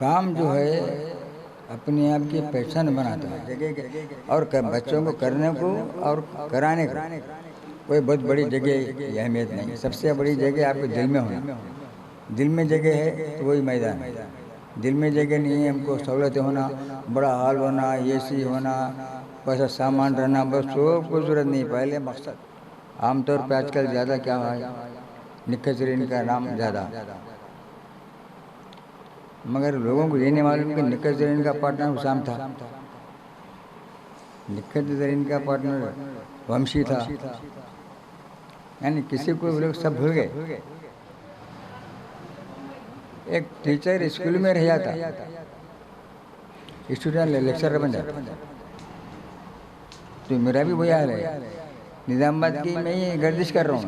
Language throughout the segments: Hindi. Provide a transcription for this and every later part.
काम जो है अपने आप की पहचान बनाता है जगह और बच्चों को करने को और कराने को कोई बहुत बड़ी जगह की अहमियत नहीं। सबसे बड़ी जगह आपके दिल में होना। दिल में जगह है तो वही मैदान है। दिल में जगह नहीं है, हमको सहूलतें होना, बड़ा हॉल होना, एसी होना, पैसा सामान रहना, बस सब कुछ जरूरत नहीं। पहले मकसद आमतौर पर आजकल ज़्यादा क्या है, निखचरीन का नाम ज़्यादा, मगर लोगों को ये नहीं मालूम कि निखत जरीन का पार्टनर हुसाम था, निखत जरीन का पार्टनर वंशी था। यानी किसी को लोग सब भूल गए। एक टीचर स्कूल में रह जाता, स्टूडेंट लेक्चरर बन जाता। तो मेरा भी वही हाल है। निज़ामाबाद की मैं ही गर्दिश कर रहा हूँ,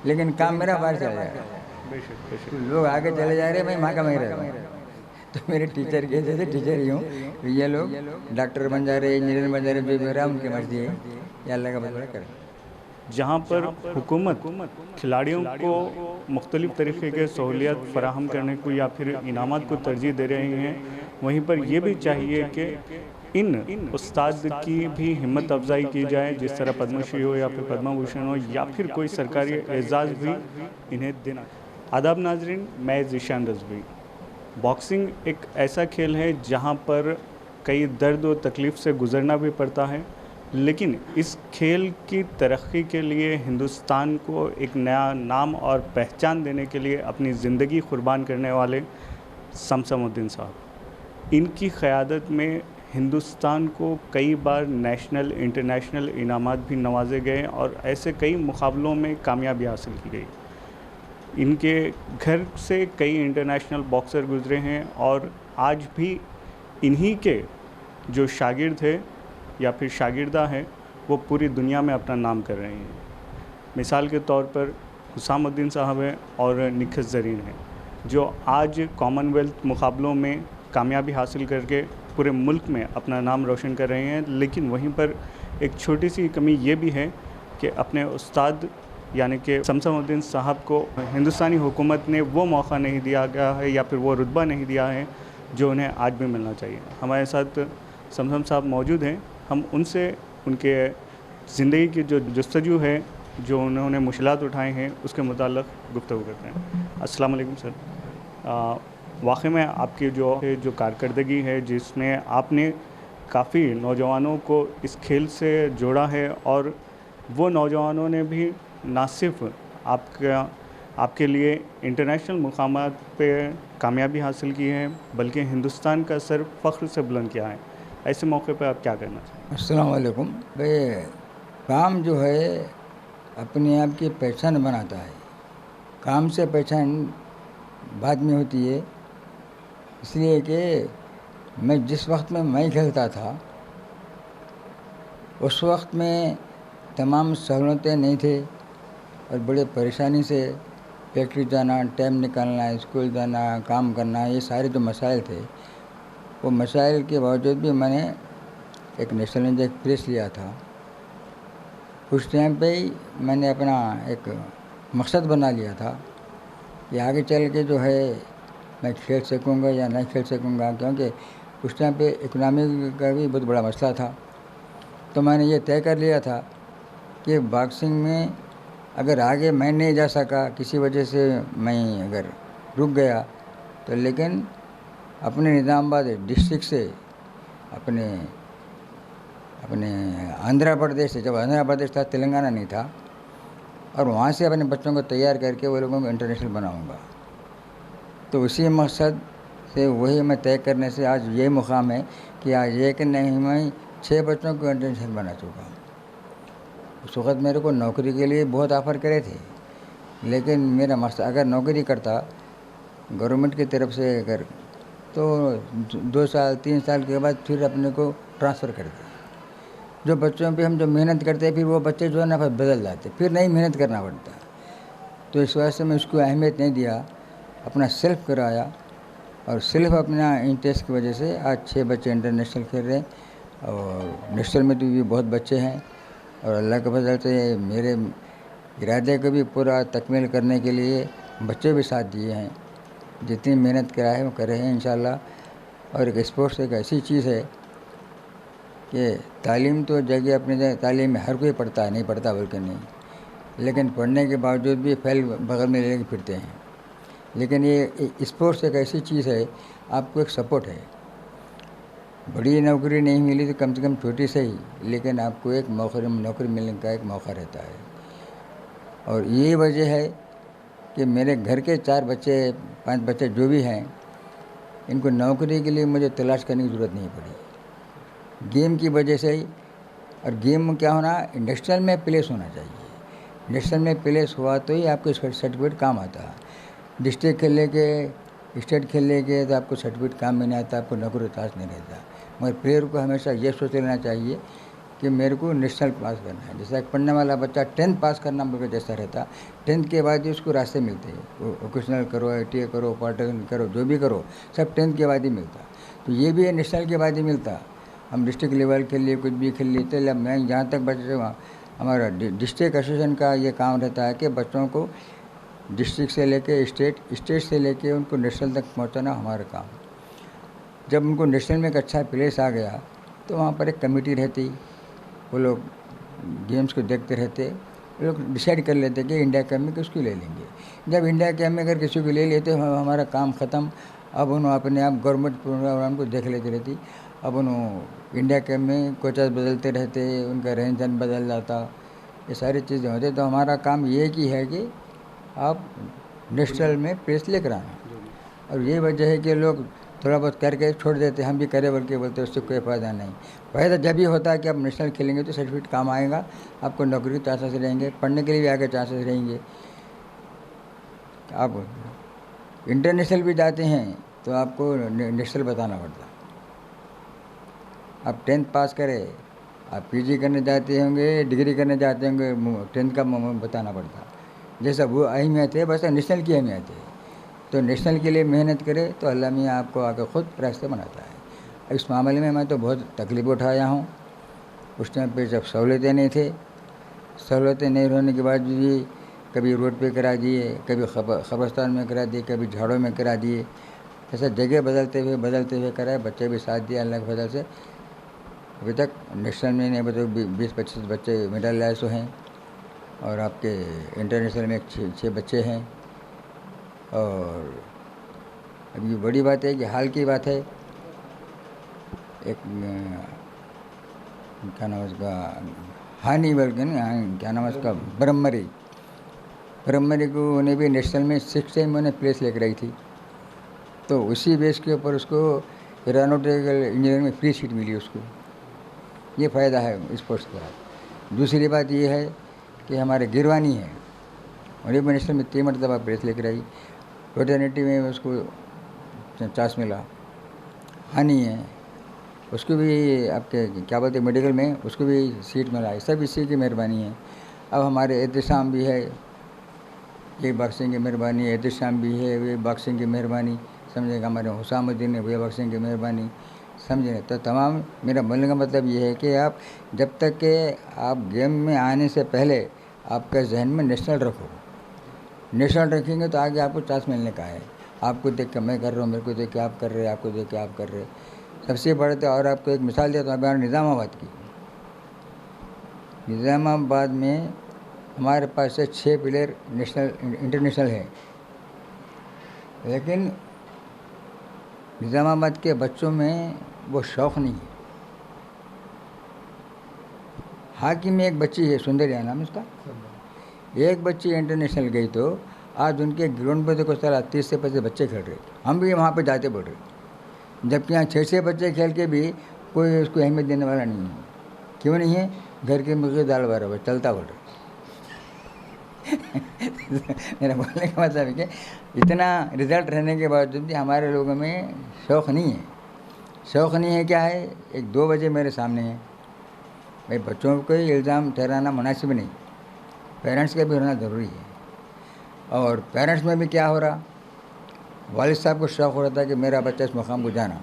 लेकिन काम मेरा बाहर चला जा रहा है। तो लोग आगे चले जा रहे हैं, मैं वहाँ का मैं रह रहा हूँ। तो मेरे टीचर के जैसे टीचर ही हूँ, तो ये लोग डॉक्टर बन जा रहे, इंजीनियर बन जा रहे, जो मेरा उनकी मर्जी है, या अल्लाह का बदला करें। जहाँ पर हुकूमत खिलाड़ियों को मुख्तलिफ़ तरीक़े के सहूलियत फ़राहम करने को या फिर इनामात को तरजीह दे रही हैं, वहीं पर ये भी चाहिए कि इन उस्ताद की भी हिम्मत अफजाई की जाए, जिस तरह पद्मश्री हो या फिर पद्म भूषण हो या फिर कोई सरकारी एजाज़ भी इन्हें देना। आदाब नाजरीन, मैं ज़ीशान रज़वी। बॉक्सिंग एक ऐसा खेल है जहाँ पर कई दर्द और तकलीफ़ से गुज़रना भी पड़ता है, लेकिन इस खेल की तरक्की के लिए हिंदुस्तान को एक नया नाम और पहचान देने के लिए अपनी ज़िंदगी कुर्बान करने वाले समसमुद्दीन साहब, इनकी क़यादत में हिंदुस्तान को कई बार नेशनल इंटरनेशनल इनामात भी नवाजे गए और ऐसे कई मुकाबलों में कामयाबी हासिल की गई। इनके घर से कई इंटरनेशनल बॉक्सर गुज़रे हैं और आज भी इन्हीं के जो शागिर्द है या फिर शागिर्दा है, वो पूरी दुनिया में अपना नाम कर रहे हैं। मिसाल के तौर पर हुसामुद्दीन साहब हैं और निखत ज़रीन हैं, जो आज कॉमनवेल्थ मुकाबलों में कामयाबी हासिल करके पूरे मुल्क में अपना नाम रोशन कर रहे हैं। लेकिन वहीं पर एक छोटी सी कमी ये भी है कि अपने उस्ताद यानी कि समसमुद्दीन साहब को हिंदुस्तानी हुकूमत ने वो मौका नहीं दिया गया है या फिर वो रुतबा नहीं दिया है जो उन्हें आज भी मिलना चाहिए। हमारे साथ समसम साहब मौजूद हैं, हम उनसे उनके ज़िंदगी की जो जस्तजू है, जो उन्होंने मुश्किलात उठाए हैं, उसके मुताल्लिक़ गुफ्तगू करते हैं। अस्सलाम वालेकुम सर। वाक़ई में आपकी जो कारकर्दगी है, जिसमें आपने काफ़ी नौजवानों को इस खेल से जोड़ा है और वो नौजवानों ने भी ना सिर्फ आपके लिए इंटरनेशनल मुकामात पे कामयाबी हासिल की है, बल्कि हिंदुस्तान का सर फ़ख्र से बुलंद किया है। ऐसे मौके पे आप क्या करना चाहिए? अस्सलाम वालेकुम भाई। काम जो है अपने आप की पहचान बनाता है। काम से पहचान बाद में होती है, इसलिए कि मैं जिस वक्त में मैं खेलता था उस वक्त में तमाम सहूलतें नहीं थे और बड़े परेशानी से फैक्ट्री जाना, टाइम निकालना, स्कूल जाना, काम करना, ये सारे जो मसाइल थे, वो मसाइल के बावजूद भी मैंने एक नेशनल एक्सप्रेस लिया था। उस टाइम पे ही मैंने अपना एक मकसद बना लिया था कि आगे चल के जो है मैं खेल सकूंगा या नहीं खेल सकूंगा, क्योंकि उस टाइम पे इकोनॉमी का भी बहुत बड़ा मसला था। तो मैंने ये तय कर लिया था कि बॉक्सिंग में अगर आगे मैं नहीं जा सका, किसी वजह से मैं अगर रुक गया, तो लेकिन अपने निज़ामाबाद डिस्ट्रिक्ट से अपने आंध्र प्रदेश से, जब आंध्र प्रदेश था, तेलंगाना नहीं था, और वहाँ से अपने बच्चों को तैयार करके वो लोगों को इंटरनेशनल बनाऊंगा। तो उसी मकसद से वही मैं तय करने से आज ये मुकाम है कि आज एक नहीं, मैं 6 बच्चों को इंटरनेशनल बना चुका हूँ। उस वक़्त मेरे को नौकरी के लिए बहुत ऑफ़र करे थे, लेकिन मेरा मकसद अगर नौकरी करता गवर्नमेंट की तरफ से अगर, तो 2 साल 3 साल के बाद फिर अपने को ट्रांसफ़र कर दिया। जो बच्चों पे हम जो मेहनत करते हैं, फिर वो बच्चे जो है ना बदल जाते, फिर नहीं मेहनत करना पड़ता। तो इस वजह से मैं उसको अहमियत नहीं दिया, अपना सेल्फ कराया और सिर्फ अपना इंटरेस्ट की वजह से आज 6 बच्चे इंटरनेशनल खेल रहे हैं और नेशनल में तो भी बहुत बच्चे हैं। और अल्लाह के फजल से मेरे इरादे को भी पूरा तकमील करने के लिए बच्चे भी साथ दिए हैं। जितनी मेहनत करा है वो कर रहे हैं इंशाल्लाह। और एक स्पोर्ट्स एक ऐसी चीज़ है कि तालीम तो जगह अपनी जगह, तालीम में हर कोई पढ़ता है, नहीं पढ़ता बल्कि नहीं, लेकिन पढ़ने के बावजूद भी फैल बगल में लेके फिरते हैं। लेकिन ये स्पोर्ट्स एक ऐसी चीज़ है, आपको एक सपोर्ट है। बड़ी नौकरी नहीं मिली तो कम से कम छोटी से ही, लेकिन आपको एक नौकरी मिलने का एक मौका रहता है। और ये वजह है कि मेरे घर के 4 बच्चे 5 बच्चे जो भी हैं, इनको नौकरी के लिए मुझे तलाश करने की ज़रूरत नहीं पड़ी, गेम की वजह से ही। और गेम में क्या होना, नेशनल में प्लेस होना चाहिए। नेशनल में प्लेस हुआ तो ही आपको सर्टिफिकेट काम आता है। डिस्ट्रिक्ट खेलने के, स्टेट खेलने के तो आपको सर्टिफिकेट काम में नहीं आता, आपको नौकरी तलाश नहीं रहता। मगर प्लेयर को हमेशा ये सोच लेना चाहिए कि मेरे को नेशनल पास करना है। जैसा एक पढ़ने वाला बच्चा 10th पास करना मेरे जैसा रहता, 10th के बाद ही उसको रास्ते मिलते हैं। वोकेशनल करो, ITA करो, पॉलिटेक्निक करो, जो भी करो, सब 10th के बाद ही मिलता। तो ये भी नेशनल के बाद ही मिलता। हम डिस्ट्रिक्ट लेवल के लिए कुछ भी खेल लेते। मैं जहाँ तक बच्चे, हमारा डिस्ट्रिक्ट एसोसिएशन का ये काम रहता है कि बच्चों को डिस्ट्रिक्ट से लेके स्टेट से लेके उनको नेशनल तक पहुँचाना हमारा काम। जब उनको नेशनल में एक अच्छा प्लेस आ गया तो वहाँ पर एक कमेटी रहती, वो लोग गेम्स को देखते रहते, वो लोग डिसाइड कर लेते कि इंडिया कैप में किसको ले लेंगे। जब इंडिया कैप में अगर किसी को ले लेते हमारा काम ख़त्म। अब उन्होंने अपने आप गवर्नमेंट प्रोग्राम को देख लेती रहती। अब उन्होंने इंडिया कैप में कोचेस बदलते रहते, उनका रहन सहन बदल जाता, ये सारी चीज़ें होती। तो हमारा काम ये की है कि आप नेशनल में प्लेस लेकर आना। और ये वजह है कि लोग थोड़ा बहुत करके छोड़ देते, हम भी करें बल्कि बोलते उससे कोई फ़ायदा नहीं। फ़ायदा जब भी होता है कि आप नेशनल खेलेंगे तो सर्टिफिकेट काम आएगा, आपको नौकरी के चांसेस रहेंगे, पढ़ने के लिए भी आगे चांसेस रहेंगे। आप इंटरनेशनल भी जाते हैं तो आपको नेशनल बताना पड़ता। आप 10th पास करें, आप PG करने जाते होंगे, डिग्री करने जाते होंगे, 10th का बताना पड़ता। जैसा वो अहमियत है वैसा नेशनल की अहमियत है। तो नेशनल के लिए मेहनत करे तो अल्लाह मियाँ आपको आगे ख़ुद रास्ते बनाता है। इस मामले में मैं तो बहुत तकलीफ़ उठाया हूँ। उस टाइम पे जब सहूलतें नहीं थे, सहूलतें नहीं होने के बाद भी कभी रोड पे करा दिए, कभी खबरस्तान में करा दिए, कभी झाड़ों में करा दिए। ऐसा जगह बदलते हुए कराए। बच्चे भी साथ दिए अल्लाह की फजल से। अभी तक नेशनल में नहीं तो 20-25 बच्चे मेडल लाए सो हैं, और आपके इंटरनेशनल में 6 बच्चे हैं। और अभी बड़ी बात है कि हाल की बात है, एक क्या नाम उसका, हानि बल्कि नहीं, क्या नाम उसका, ब्रह्मरी को उन्हें भी नेशनल में 6 टाइम उन्हें प्लेस लेकर आई थी। तो उसी बेस के ऊपर उसको एरोनॉटिकल इंजीनियरिंग में फ्री सीट मिली उसको। ये फ़ायदा है स्पोर्ट्स का। दूसरी बात ये है कि हमारे गिरवानी है, उन्हें भी नेशनल में 3 मरतबा प्लेस लेकर आई। वेटरनिटी में उसको चांस मिला। हानि है, उसको भी आपके क्या बोलते मेडिकल में उसको भी सीट मिला है। सब इसी की मेहरबानी है। अब हमारे एहतशाम भी है, ये बॉक्सिंग की मेहरबानी, एहतशाम भी है, वे बॉक्सिंग की मेहरबानी, समझेगा। हमारे हुसामुद्दीन है, वे बॉक्सिंग की मेहरबानी, समझे। तो तमाम मेरा बोलने का मतलब ये है कि आप जब तक के आप गेम में आने से पहले आपका जहन में नेशनल रखो। नेशनल रखेंगे तो आगे आपको चांस मिलने का है। आपको देख के मैं कर रहा हूँ, मेरे को देख के आप कर रहे, आपको देख के आप कर रहे, सबसे बड़े। तो और आपको एक मिसाल देता हूँ, हमारे निज़ामाबाद की। निज़ामाबाद में हमारे पास से 6 प्लेयर नेशनल इंटरनेशनल है, लेकिन निज़ामाबाद के बच्चों में वो शौक़ नहीं है। हाकी में एक बच्ची है, सुंदरिया नाम उसका, एक बच्ची इंटरनेशनल गई तो आज उनके ग्राउंड पर देखो सारा 30 से 25 बच्चे खेल रहे। हम भी वहाँ पे जाते बोल रहे, जबकि यहाँ 6 बच्चे खेल के भी कोई उसको अहमियत देने वाला नहीं है। क्यों नहीं है? घर के मुर्गे दाल बराबर चलता बोल रहे। मेरा बोलने का मतलब है कि इतना रिजल्ट रहने के बावजूद भी हमारे लोगों में शौक़ नहीं है। शौक़ नहीं है क्या है? एक 2 बजे मेरे सामने है भाई, बच्चों को ही इल्ज़ाम ठहराना मुनासिब नहीं, पेरेंट्स का भी होना ज़रूरी है। और पेरेंट्स में भी क्या हो रहा, वालिद साहब को शौक़ हो रहा था कि मेरा बच्चा इस मुकाम को जाना,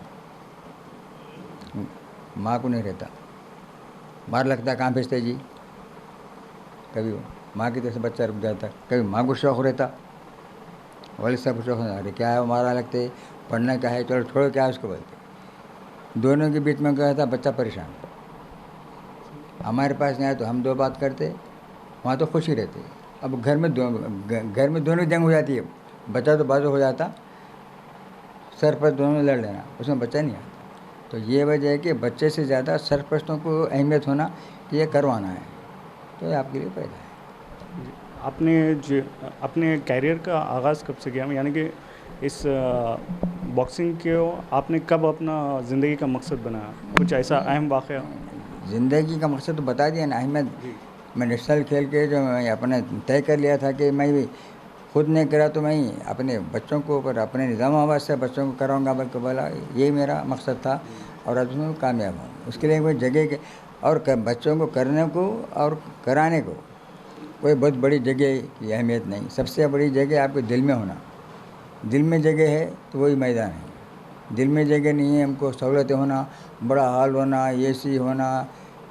माँ को नहीं रहता। मार लगता कहाँ भेजते जी, कभी माँ की तरफ से बच्चा रुक जाता, कभी माँ को शौक़ रहता। वाले सब पूछो अरे क्या है हमारा लगते पढ़ना क्या है, चलो छोड़ो क्या है उसको बोलते। दोनों के बीच में क्या था, बच्चा परेशान। हमारे पास नहीं आया तो हम दो बात करते, वहाँ तो खुश ही रहते। अब घर में दोनों जंग हो जाती है, बच्चा तो बाजू हो जाता, सर पर दोनों लड़ लेना, उसमें बच्चा नहीं आता। तो ये वजह है कि बच्चे से ज़्यादा सरपरस्तों को अहमियत होना कि ये करवाना है, तो ये आपके लिए फ़ायदा है। आपने जो अपने कैरियर का आगाज़ कब से किया, यानी कि इस बॉक्सिंग को आपने कब अपना ज़िंदगी का मकसद बनाया, कुछ ऐसा अहम वाक़या? ज़िंदगी का मकसद तो बता दिया ना अहमद। जी। मैं नेशनल खेल के जो मैं अपने तय कर लिया था कि मैं भी खुद नहीं करा तो मैं अपने बच्चों को, पर अपने निज़ामाबाद से बच्चों को कराऊंगा, बल्कि बोला यही मेरा मकसद था और आज उसमें कामयाब हूँ। उसके लिए कोई जगह के और बच्चों को करने को और कराने को कोई बहुत बड़ी जगह की अहमियत नहीं। सबसे बड़ी जगह आपके दिल में होना। दिल में जगह है तो वही मैदान है। दिल में जगह नहीं है, हमको सहूलतें होना, बड़ा हॉल होना, एसी होना,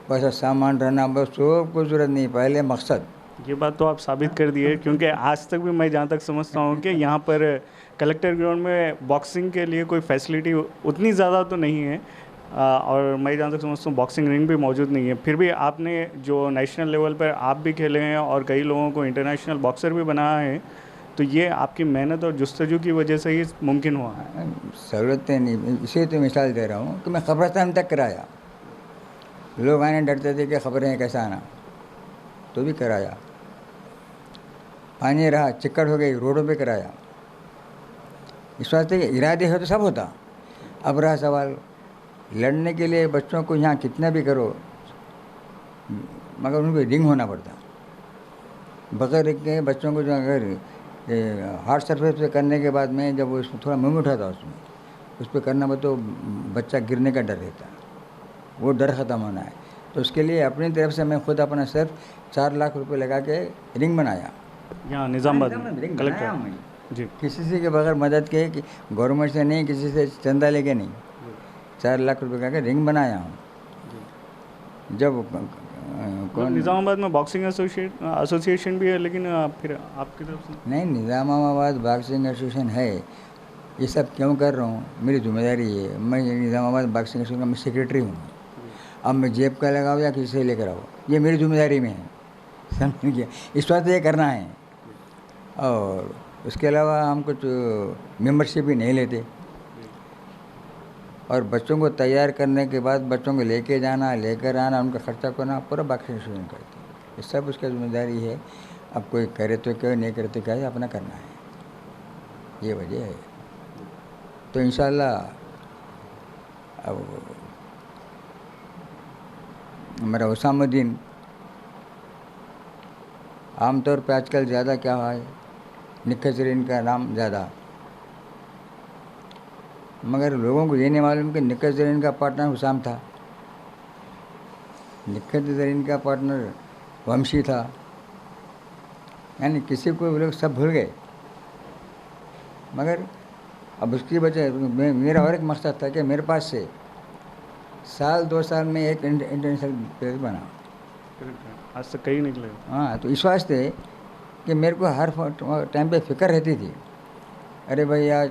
पैसा सामान रहना, बस सब कुछ ज़रूरत नहीं, पहले मकसद। ये बात तो आप साबित कर दिए, क्योंकि आज तक भी मैं जहाँ तक समझता हूँ कि यहाँ पर कलेक्टर ग्राउंड में बॉक्सिंग के लिए कोई फैसिलिटी उतनी ज़्यादा तो नहीं है, और मैं जहाँ तक समझता हूँ बॉक्सिंग रिंग भी मौजूद नहीं है। फिर भी आपने जो नेशनल लेवल पर आप भी खेले हैं और कई लोगों को इंटरनेशनल बॉक्सर भी बनाया है, तो ये आपकी मेहनत और जुस्तजू की वजह से ही मुमकिन हुआ है। सहूलतें नहीं, इसे तो मिसाल दे रहा हूँ कि मैं कब्रिस्तान तक कराया। लोग आने डरते थे कि खबरें कैसा आना, तो भी कराया। पानी रहा, चिक्कड़ हो गई, रोडों पे कराया। इस वास्ते इरादे हो तो सब होता। अब रहा सवाल, लड़ने के लिए बच्चों को यहाँ कितना भी करो, मगर उनको रिंग होना पड़ता। बगैर रिंग के बच्चों को जो अगर हार्ड सरफेस पे करने के बाद में जब वो उसमें थोड़ा मुँह उठाता उसमें उस पर करना हो तो बच्चा गिरने का डर रहता, वो डर ख़त्म होना है। तो उसके लिए अपनी तरफ से मैं खुद अपना सिर्फ 4 लाख रुपए लगा के रिंग बनाया। यहाँ निज़ामाबाद में रिंग बनाया कलेक्टर। मैं, जी। किसी से के बगैर मदद के, कि गवर्नमेंट से नहीं, किसी से चंदा लेके नहीं, 4 लाख रुपए का के रिंग बनाया हूँ। जब कौन निज़ामाबाद में बॉक्सिंग एसोसिएशन भी है, लेकिन फिर आपकी तरफ से नहीं, निज़ामाबाद बॉक्सिंग एसोसिएशन है। ये सब क्यों कर रहा हूँ, मेरी जिम्मेदारी है। मैं निज़ामाबाद बॉक्सिंग एसोसिएशन का मैं सेक्रेटरी हूँ। अब मैं जेब का लगाओ या किसी से लेकर आओ, ये मेरी जिम्मेदारी में है, समझ गया। इस वक्त ये करना है, और उसके अलावा हम कुछ मेंबरशिप भी नहीं लेते। और बच्चों को तैयार करने के बाद बच्चों को लेके जाना, लेकर आना, उनका खर्चा करना पूरा बॉक्सिंग एसोसिएशन करते हैं। ये सब उसकी जिम्मेदारी है। अब कोई करे तो क्या, नहीं करे तो क्या है, अपना करना है, ये वजह है। तो इंशाल्लाह अब हमारा उसामुद्दीन आमतौर पे आजकल ज़्यादा क्या हुआ है, निक्कर ज़रीन का नाम ज़्यादा, मगर लोगों को ये नहीं मालूम कि निक्कर ज़रीन का पार्टनर हुसाम था, निक्कर ज़रीन का पार्टनर वंशी था। यानी किसी को लोग सब भूल गए। मगर अब उसकी वजह मेरा और एक मकसद था कि मेरे पास से साल 2 साल में एक इंटरनेशनल प्लेयर बना। आज तक कहीं निकले। हाँ, तो इस वास्ते कि मेरे को हर टाइम पे फिक्र रहती थी, अरे भाई आज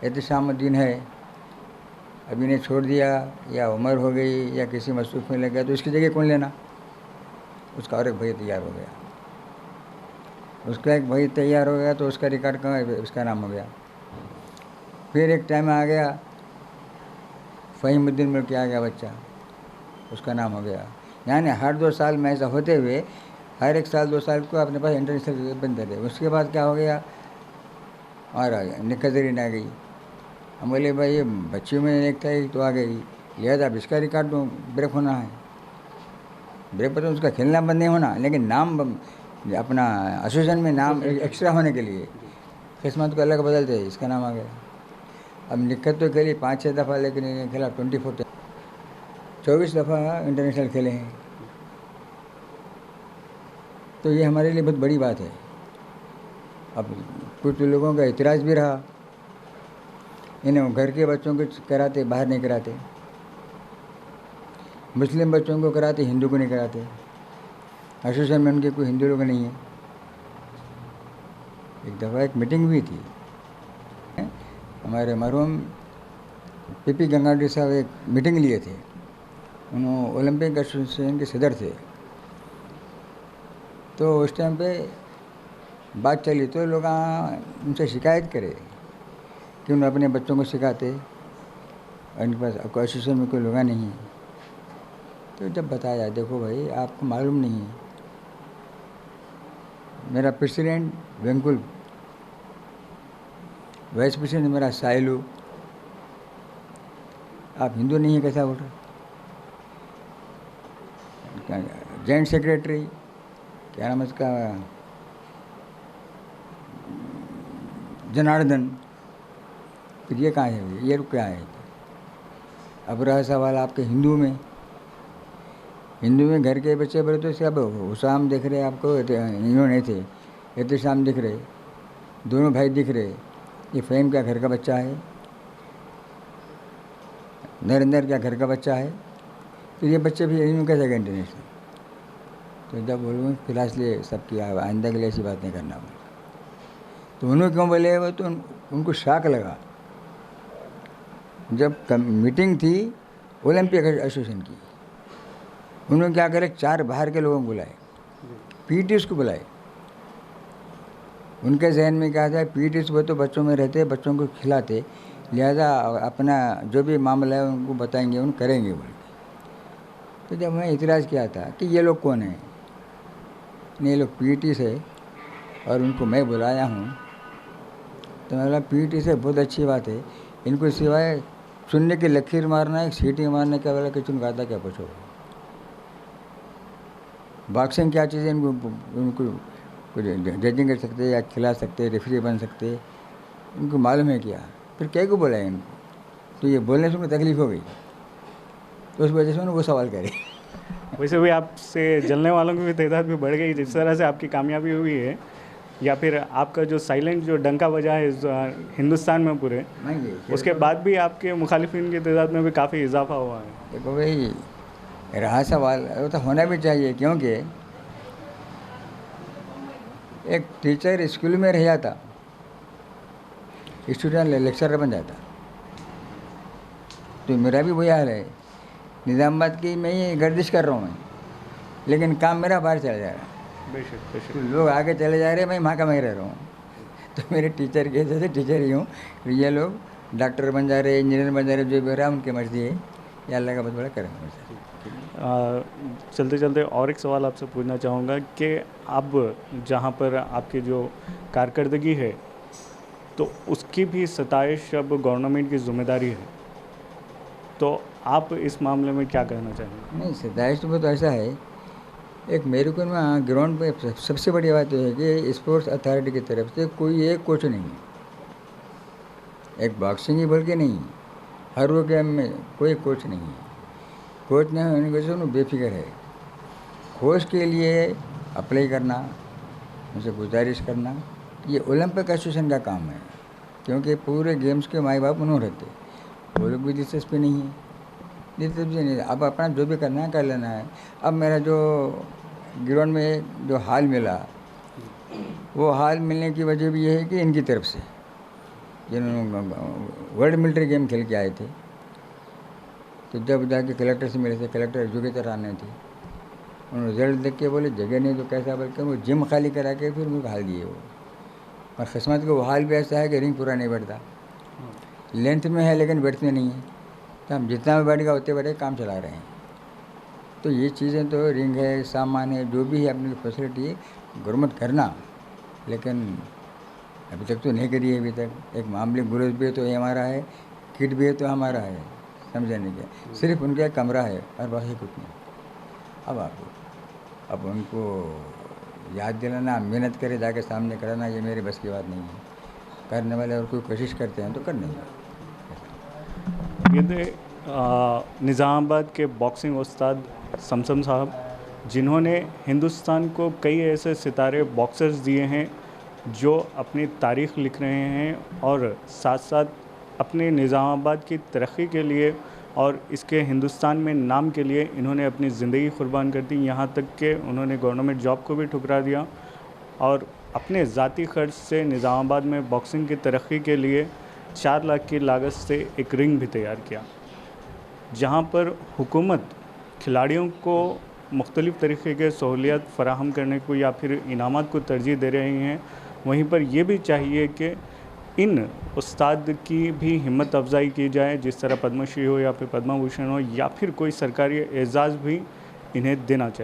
एहतिशामुद्दीन है, अभी ने छोड़ दिया या उम्र हो गई या किसी मसरूफ़ में लग गया, तो इसकी जगह कौन लेना। उसका और एक भाई तैयार हो गया, उसका एक भाई तैयार हो गया, तो उसका रिकॉर्ड कहाँ है, उसका नाम हो गया। फिर एक टाइम आ गया, फ़हीमुद्दीन मिल के आ गया बच्चा, उसका नाम हो गया। यानी हर 2 साल में ऐसा होते हुए हर एक साल 2 साल को अपने पास इंटरनेशनल बनते रहे। उसके बाद क्या हो गया, और आ गया निक्कर ज़रीन आ गई। हम बोले भाई ये बच्चियों में एक था, एक तो आ गई, लिहाजा अब इसका रिकॉर्ड तो ब्रेक होना है। ब्रेक पर तो उसका खेलना बंद नहीं होना, लेकिन नाम अपना एसोसिएशन में नाम एक्स्ट्रा होने के लिए किस्मत को अलग बदलते, इसका नाम आ गया। अब निक्कर तो खेली 5-6 दफ़ा, लेकिन इन्हें खेला 24 दफ़ा इंटरनेशनल खेले हैं। तो ये हमारे लिए बहुत बड़ी बात है। अब कुछ लोगों का इतराज़ भी रहा, इन्हें घर के बच्चों को कराते, बाहर नहीं कराते, मुस्लिम बच्चों को कराते, हिंदू को नहीं कराते। एसोसिएशन में उनके कोई हिंदू लोग नहीं है। एक दफ़ा एक मीटिंग हुई थी, हमारे मरहूम पीपी गंगाडी साहब एक मीटिंग लिए थे, उन्होंने ओलंपिक एसोसिएशन के सदर थे। तो उस टाइम पे बात चली तो लोग उनसे शिकायत करे कि उन्होंने अपने बच्चों को सिखाते और इनके पास एसोसिएशन में कोई लोग नहीं है। तो जब बताया, देखो भाई आपको मालूम नहीं है, मेरा प्रेसिडेंट वेंकुल, वाइस प्रेसिडेंट मेरा साइलू, आप हिंदू नहीं है कैसा बोल रहे? जॉइंट सेक्रेटरी क्या नाम है इसका, जनार्दन, फिर ये कहाँ है, ये क्या है? अब रहा सवाल आपके हिंदू में घर के बच्चे बड़े तो सब हुसाम दिख रहे आपको, इन्होंने थे एहतशाम दिख रहे, दोनों भाई दिख रहे। ये फ़हीम क्या घर का बच्चा है, नरेंद्र क्या घर का बच्चा है, तो ये बच्चे भी इन्हों कैसे गए इंटरनेशनल? तो जब बोलूँ फिलहाल इसलिए सबकी आइंदा के लिए ऐसी बात नहीं करना। तो उन्होंने क्यों बोले वो, तो उनको शॉक लगा। जब मीटिंग थी ओलंपिक एसोसिएशन की, उन्होंने क्या करे, 4 बाहर के लोगों को बुलाए, पीटीएस को बुलाए। उनके जहन में क्या था, पीटीएस वो तो बच्चों में रहते, बच्चों को खिलाते, लिहाजा अपना जो भी मामला है उनको बताएंगे, उन करेंगे बोल के। तो जब मैं इतराज़ किया था कि ये लोग कौन हैं, ये लोग पीटीएस है और उनको मैं बुलाया हूँ, तो मैं बोला पीटीएस है, बहुत अच्छी बात है, इनको सिवाय सुनने की लकीर मारना, एक सीटी मारने का वाला कि तुम गाता क्या पूछो। बॉक्सिंग क्या चीज़ है, उनको जजिंग कर सकते, या खिला सकते, रेफरी बन सकते, इनको मालूम है क्या? फिर क्या को बोला है इनको? तो ये बोलने से उनको तकलीफ हो गई, तो उस वजह से उन्होंने वो सवाल करे। वैसे भी आपसे जलने वालों की भी तादाद भी बढ़ गई, जिस तरह से आपकी कामयाबी हुई है, या फिर आपका जो साइलेंट जो डंका बजा है हिंदुस्तान में पूरे, उसके बाद भी आपके मुखालिफिन की तादाद में भी काफ़ी इजाफा हुआ है। देखो भाई, रहा सवाल, वो तो होना भी चाहिए, क्योंकि एक टीचर स्कूल में रह जाता, स्टूडेंट लेक्चरर बन जाता। तो मेरा भी वही हाल है, निज़ामाबाद की मैं ही गर्दिश कर रहा हूँ मैं, लेकिन काम मेरा बाहर चला जा रहा है। बेशक बेशक। तो लोग आगे चले जा रहे हैं, मैं वहाँ का मैं रह रहा हूँ। तो मेरे टीचर के जैसे टीचर ही हूँ, ये लोग डॉक्टर बन जा रहे, इंजीनियर बन जा रहे, जो भी हो रहा है उनकी मर्जी है, या अल्लाह का बहुत बड़ा करम है। चलते चलते और एक सवाल आपसे पूछना चाहूँगा कि अब जहाँ पर आपकी जो कारकर्दगी है, तो उसकी भी सताइश अब गवर्नमेंट की जिम्मेदारी है, तो आप इस मामले में क्या कहना चाहेंगे? नहीं, सताइश तो बहुत ऐसा है, एक मेरे को ना ग्राउंड पे सबसे बड़ी बात यह है कि स्पोर्ट्स अथॉरिटी की तरफ से कोई एक कोच नहीं है, एक बॉक्सिंग ही बोल के नहीं, हर वो गेम में कोई कोच नहीं है। कोच नहीं होने की वजह से उन्हें बेफिक्र है। कोच के लिए अप्लाई करना, उनसे गुजारिश करना, ये ओलंपिक एसोसिएशन का काम है, क्योंकि पूरे गेम्स के माई बाप उन्होंने रहते, वो लोग भी दिलचस्पी नहीं है, दिलचस्पी नहीं। अब अपना जो भी करना है कर लेना है। अब मेरा जो ग्राउंड में जो हाल मिला, वो हाल मिलने की वजह भी ये है कि इनकी तरफ से, जिन्होंने वर्ल्ड मिलिट्री गेम खेल के आए थे, तो जब जाके कलेक्टर से मिले थे, कलेक्टर एजुकेटर आने थे, उन्होंने रिजल्ट देख के बोले जगह नहीं तो कैसा, बल्कि वो जिम खाली करा के फिर मुझे हाल दिए वो। और किस्मत को वो हाल भी ऐसा है कि रिंग पूरा नहीं बैठता, लेंथ में है लेकिन बैठ में नहीं है, तो हम जितना भी बैठेगा उतने बैठे काम चला रहे हैं। तो ये चीज़ें तो रिंग है, सामान है, जो भी है अपनी फैसिलिटी है गवर्नमेंट करना, लेकिन अभी तक तो नहीं करी है। अभी तक एक मामले गुरज भी है तो ये हमारा है, किट भी है तो हमारा है, समझाने के सिर्फ उनका एक कमरा है और बाकी कुछ नहीं। अब उनको याद दिलाना, मेहनत करे जाके सामने कराना, ये मेरे बस की बात नहीं है। करने वाले और कोई कोशिश करते हैं तो करने हैं। ये थे निज़ामाबाद के बॉक्सिंग उस्ताद समसम साहब, जिन्होंने हिंदुस्तान को कई ऐसे सितारे बॉक्सर्स दिए हैं जो अपनी तारीख़ लिख रहे हैं और साथ साथ अपने निज़ामाबाद की तरक्की के लिए और इसके हिंदुस्तान में नाम के लिए इन्होंने अपनी ज़िंदगी कुर्बान कर दी। यहाँ तक कि उन्होंने गवर्नमेंट जॉब को भी ठुकरा दिया और अपने ज़ाती खर्च से निज़ामाबाद में बॉक्सिंग की तरक्की के लिए 4 लाख की लागत से एक रिंग भी तैयार किया, जहां पर हुकूमत खिलाड़ियों को मुख्तलिफ़ तरीक़े के सहूलियत फ़राहम करने को या फिर इनामात को तरजीह दे रही हैं। वहीं पर ये भी चाहिए कि इन उस्ताद की भी हिम्मत अफ़ज़ाई की जाए, जिस तरह पद्मश्री हो या फिर पद्म भूषण हो या फिर कोई सरकारी एज़ाज़ भी इन्हें देना चाहिए।